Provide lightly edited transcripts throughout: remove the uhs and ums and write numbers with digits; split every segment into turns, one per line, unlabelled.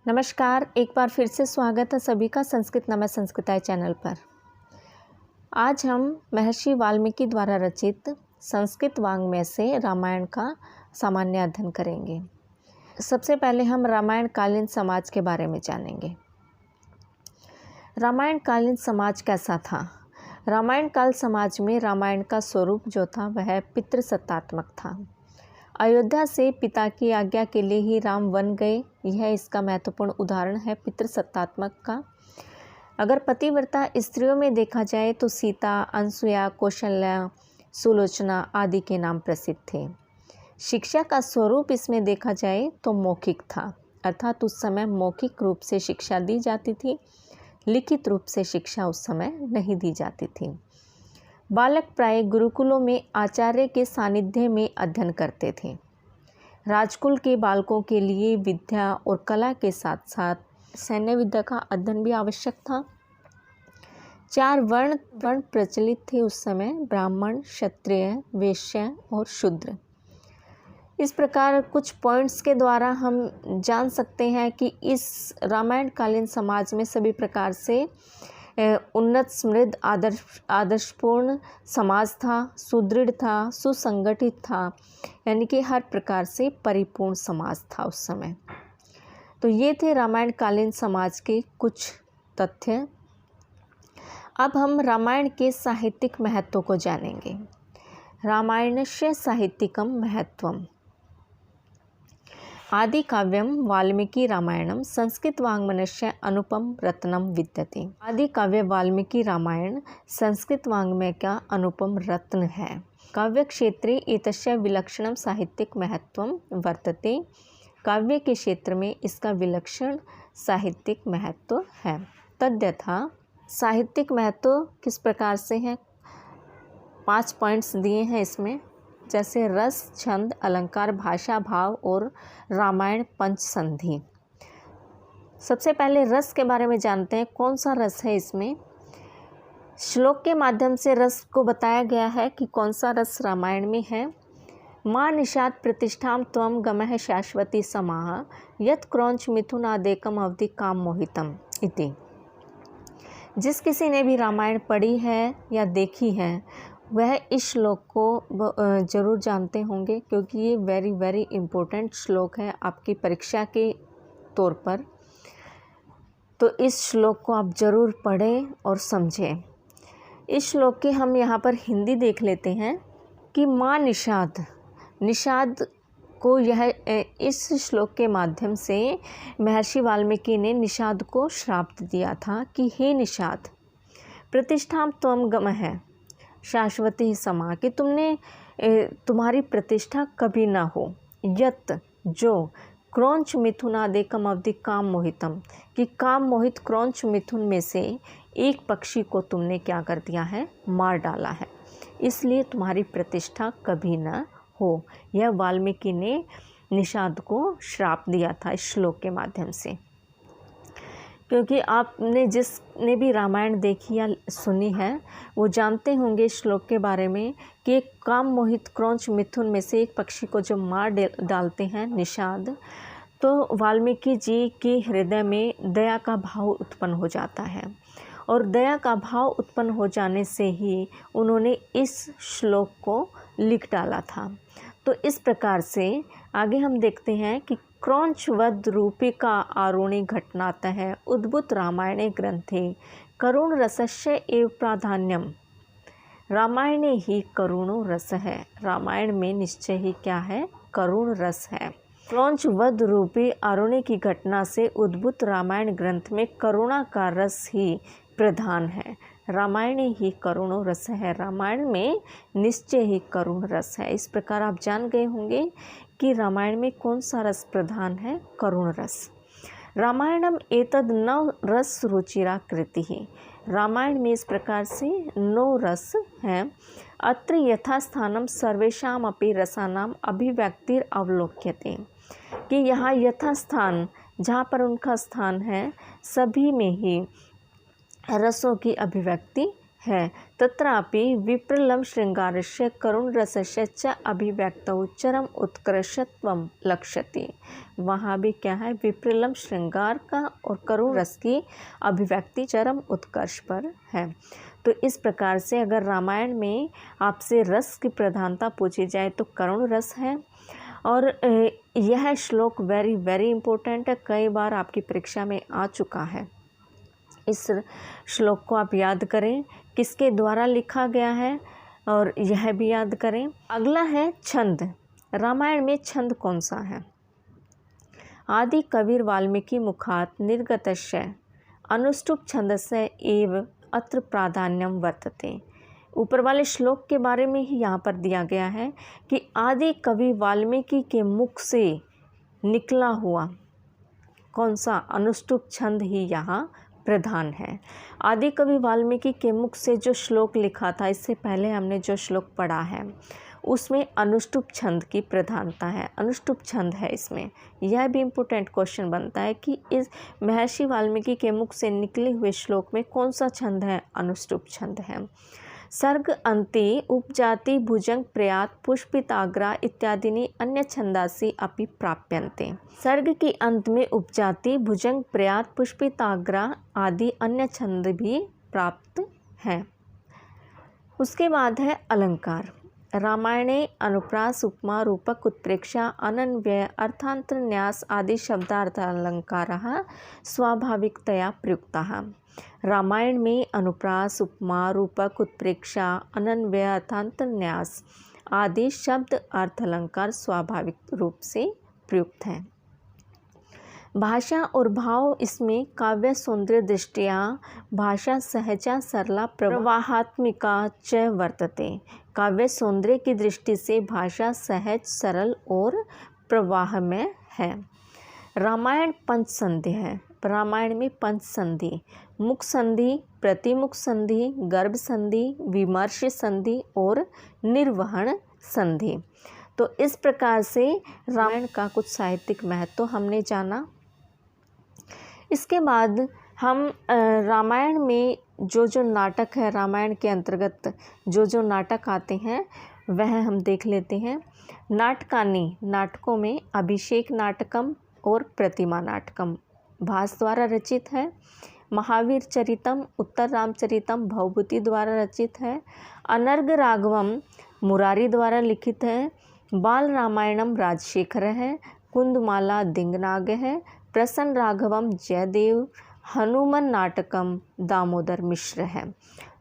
नमस्कार, एक बार फिर से स्वागत है सभी का संस्कृत नमः संस्कृताय चैनल पर। आज हम महर्षि वाल्मीकि द्वारा रचित संस्कृत वाङ्मय से रामायण का सामान्य अध्ययन करेंगे। सबसे पहले हम रामायण कालीन समाज के बारे में जानेंगे। रामायण कालीन समाज कैसा था? रामायण काल समाज में रामायण का स्वरूप जो था वह पितृसत्तात्मक था। अयोध्या से पिता की आज्ञा के लिए ही राम वन गए, यह इसका महत्वपूर्ण उदाहरण है पितृसत्तात्मक का। अगर पतिव्रता स्त्रियों में देखा जाए तो सीता, अनसुया, कौशल्या, सुलोचना आदि के नाम प्रसिद्ध थे। शिक्षा का स्वरूप इसमें देखा जाए तो मौखिक था, अर्थात उस समय मौखिक रूप से शिक्षा दी जाती थी, लिखित रूप से शिक्षा उस समय नहीं दी जाती थी। बालक प्राय गुरुकुलों में आचार्य के सानिध्य में अध्ययन करते थे। राजकुल के बालकों के लिए विद्या और कला के साथ साथ सैन्य विद्या का अध्ययन भी आवश्यक था। 4 वर्ण प्रचलित थे उस समय: ब्राह्मण, क्षत्रिय, वैश्य और शूद्र। इस प्रकार कुछ पॉइंट्स के द्वारा हम जान सकते हैं कि इस रामायण कालीन समाज में सभी प्रकार से उन्नत, समृद्ध, आदर्शपूर्ण समाज था, सुदृढ़ था, सुसंगठित था, यानी कि हर प्रकार से परिपूर्ण समाज था उस समय। तो ये थे रामायण कालीन समाज के कुछ तथ्य। अब हम रामायण के साहित्यिक महत्व को जानेंगे। रामायणस्य साहित्यिकं महत्वम्। आदि काव्यम वाल्मीकि रामायणम संस्कृत वाङ्मयस्य अनुपम रत्नम विद्यते। आदि काव्य वाल्मीकि रामायण संस्कृत वाङ्मय का अनुपम रत्न है। काव्य क्षेत्रे एतस्य विलक्षणम साहित्यिक महत्वम वर्तते। काव्य के क्षेत्र में इसका विलक्षण साहित्यिक महत्व है। तद्यथा साहित्यिक महत्व किस प्रकार से है? 5 पॉइंट्स दिए हैं इसमें, जैसे रस, छंद, अलंकार, भाषा, भाव और रामायण पंचसंधि। सबसे पहले रस के बारे में जानते हैं। कौन सा रस है इसमें? श्लोक के माध्यम से रस को बताया गया है कि कौन सा रस रामायण में है। माँ निषाद प्रतिष्ठाम त्वम गमः शाश्वती समाः यत् क्रौंच मिथुनादेकम अवधि काम मोहितम इति। जिस किसी ने भी रामायण पढ़ी है या देखी है वह इस श्लोक को ज़रूर जानते होंगे, क्योंकि ये वेरी इम्पोर्टेंट श्लोक है आपकी परीक्षा के तौर पर। तो इस श्लोक को आप ज़रूर पढ़ें और समझें। इस श्लोक की हम यहाँ पर हिंदी देख लेते हैं कि माँ निषाद को यह इस श्लोक के माध्यम से महर्षि वाल्मीकि ने निषाद को श्राप दिया था कि हे निषाद, प्रतिष्ठां त्वं गमः शाश्वती समा, कि तुम्हारी प्रतिष्ठा कभी ना हो। यत जो क्रौंच मिथुनादेकम अवधि काम मोहितम, कि काम मोहित क्रौंच मिथुन में से एक पक्षी को तुमने क्या कर दिया है? मार डाला है, इसलिए तुम्हारी प्रतिष्ठा कभी ना हो। यह वाल्मीकि ने निषाद को श्राप दिया था इस श्लोक के माध्यम से। क्योंकि आपने जिसने भी रामायण देखी या सुनी है वो जानते होंगे इस श्लोक के बारे में कि एक काम मोहित क्रौंच मिथुन में से एक पक्षी को जब मार डालते हैं निषाद, तो वाल्मीकि जी के हृदय में दया का भाव उत्पन्न हो जाता है, और दया का भाव उत्पन्न हो जाने से ही उन्होंने इस श्लोक को लिख डाला था। तो इस प्रकार से आगे हम देखते हैं कि क्रौंचवध रूपिका आरुणि घटनातः उद्भूत रामायणे ग्रंथे करुण रसस्य एव प्राधान्यम। रामायणे ही करुणो रस है। रामायण में निश्चय ही क्या है? करुण रस है। क्रौंचवध रूपी आरुणि की घटना से उद्भूत रामायण ग्रंथ में करुणा का रस ही प्रधान है। रामायणे ही करुणो रस है। रामायण में निश्चय ही करुण रस है। इस प्रकार आप जान गए होंगे कि रामायण में कौन सा रस प्रधान है? करुण रस। रामायणम एतद 9 रस रुचिरा कृति ही। रामायण में इस प्रकार से 9 रस हैं। अत्र यथास्थानम सर्वेषाम अपि रसानाम अभिव्यक्तिर अवलोक्यते, कि यहाँ यथास्थान जहाँ पर उनका स्थान है सभी में ही रसों की अभिव्यक्ति है। तत्रापि विप्रलम्ब शृंगारस्य करुणरसस्य च अभिव्यक्तौ चरम उत्कर्षत्वं लक्ष्यते। वहाँ भी क्या है, विप्रलम्ब श्रृंगार का और करुण रस की अभिव्यक्ति चरम उत्कर्ष पर है। तो इस प्रकार से अगर रामायण में आपसे रस की प्रधानता पूछी जाए तो करुण रस है। और यह श्लोक वेरी वेरी इम्पोर्टेंट है, कई बार आपकी परीक्षा में आ चुका है। इस श्लोक को आप याद करें किसके द्वारा लिखा गया है और यह भी याद करें। अगला है छंद। रामायण में छंद कौन सा है? आदि कविर वाल्मीकि मुखात निर्गतस्य अनुष्टुप छंदस्य एव अत्र प्राधान्यम वर्तते। ऊपर वाले श्लोक के बारे में ही यहाँ पर दिया गया है कि आदि कवि वाल्मीकि के मुख से निकला हुआ कौन सा अनुष्टुप छंद ही यहाँ प्रधान है। आदि कवि वाल्मीकि के मुख से जो श्लोक लिखा था, इससे पहले हमने जो श्लोक पढ़ा है उसमें अनुष्टुप छंद की प्रधानता है, अनुष्टुप छंद है इसमें। यह भी इम्पोर्टेंट क्वेश्चन बनता है कि इस महर्षि वाल्मीकि के मुख से निकले हुए श्लोक में कौन सा छंद है? अनुष्टुप छंद है। सर्ग अन्ते उपजाति भुजंग प्रयात पुष्पिताग्रा इत्यादि अन्य छंदासी अपि प्राप्यन्ते। सर्ग के अंत में उपजाति भुजंग प्रयात पुष्पिताग्रा आदि अन्य छंद भी प्राप्त हैं। उसके बाद है अलंकार। रामायणे अनुप्रास उपमा रूपक उत्प्रेक्षा अनन्वय अर्थांतर न्यास आदि शब्दार्थ अलंकाराः स्वाभाविकतया प्रयुक्ताः। रामायण में अनुप्रास उपमा रूपक उत्प्रेक्षा अनन्वय अर्थांतर न्यास आदि शब्द अर्थ अलंकार स्वाभाविक रूप से प्रयुक्त हैं। भाषा और भाव इसमें काव्य सौंदर्य दृष्टिया भाषा सहजा सरला प्रवाहात्मिका च वर्तते। काव्य सौंदर्य की दृष्टि से भाषा सहज सरल और प्रवाह में है। रामायण पंचसंधि है। रामायण में पंच संधि, मुख संधि, प्रतिमुख संधि, गर्भ संधि, विमर्श संधि और निर्वहन संधि। तो इस प्रकार से रामायण का कुछ साहित्यिक महत्व हमने जाना। इसके बाद हम रामायण में जो नाटक है, रामायण के अंतर्गत जो नाटक आते हैं वह हम देख लेते हैं। नाटकानि, नाटकों में अभिषेक नाटकम और प्रतिमा नाटकम भास द्वारा रचित है। महावीर चरितम उत्तर रामचरितम भवभूति द्वारा रचित है। अनर्ग राघवम मुरारी द्वारा लिखित है। बाल रामायणम राजशेखर है। कुंदमाला दिंगनाग है। प्रसन्न राघवम जयदेव। हनुमान नाटकम दामोदर मिश्र है।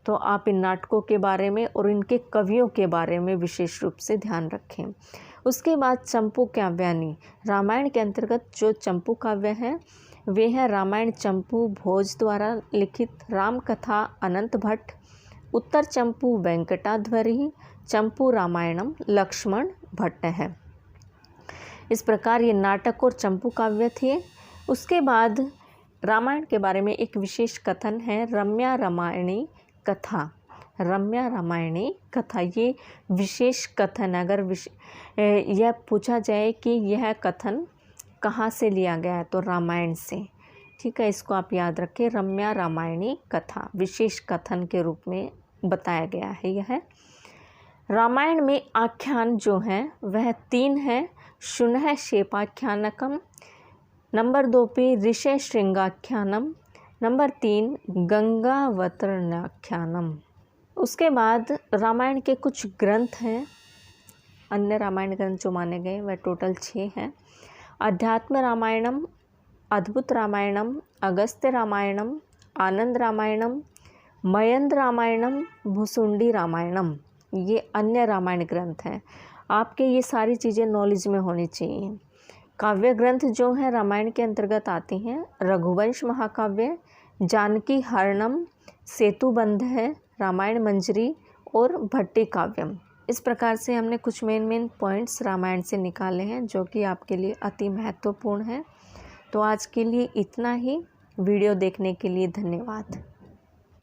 तो आप इन नाटकों के बारे में और इनके कवियों के बारे में विशेष रूप से ध्यान रखें। उसके बाद चंपू काव्यानि, रामायण के अंतर्गत जो चंपू काव्य हैं वे हैं रामायण चंपू भोज द्वारा लिखित, राम कथा अनंत भट्ट, उत्तर चंपू वेंकटाध्वरी, चंपू रामायणम लक्ष्मण भट्ट है। इस प्रकार ये नाटक और चंपू काव्य थे। उसके बाद रामायण के बारे में एक विशेष कथन है, रम्या रामायणी कथा। रम्या रामायणी कथा ये विशेष कथन, अगर यह पूछा जाए कि यह कथन कहाँ से लिया गया है तो रामायण से, ठीक है, इसको आप याद रखें। रम्या रामायणी कथा विशेष कथन के रूप में बताया गया है। यह रामायण में आख्यान जो हैं वह 3 हैं। शुनः शेपाख्यानकम, नंबर 2 पे ऋषय श्रृंगाख्यानम, नंबर 3 गंगावतरणाख्यानम। उसके बाद रामायण के कुछ ग्रंथ हैं, अन्य रामायण ग्रंथ जो माने गए वह टोटल 6 हैं। अध्यात्म रामायणम, अद्भुत रामायणम, अगस्त्य रामायणम, आनंद रामायणम, मयंद रामायणम, भुसुंडी रामायणम, ये अन्य रामायण ग्रंथ हैं। आपके ये सारी चीज़ें नॉलेज में होनी चाहिए। काव्य ग्रंथ जो हैं रामायण के अंतर्गत आते हैं, रघुवंश महाकाव्य, जानकी हरणम, सेतुबंध है, रामायण मंजरी और भट्टी काव्यम। इस प्रकार से हमने कुछ मेन पॉइंट्स रामायण से निकाले हैं जो कि आपके लिए अति महत्वपूर्ण है। तो आज के लिए इतना ही। वीडियो देखने के लिए धन्यवाद।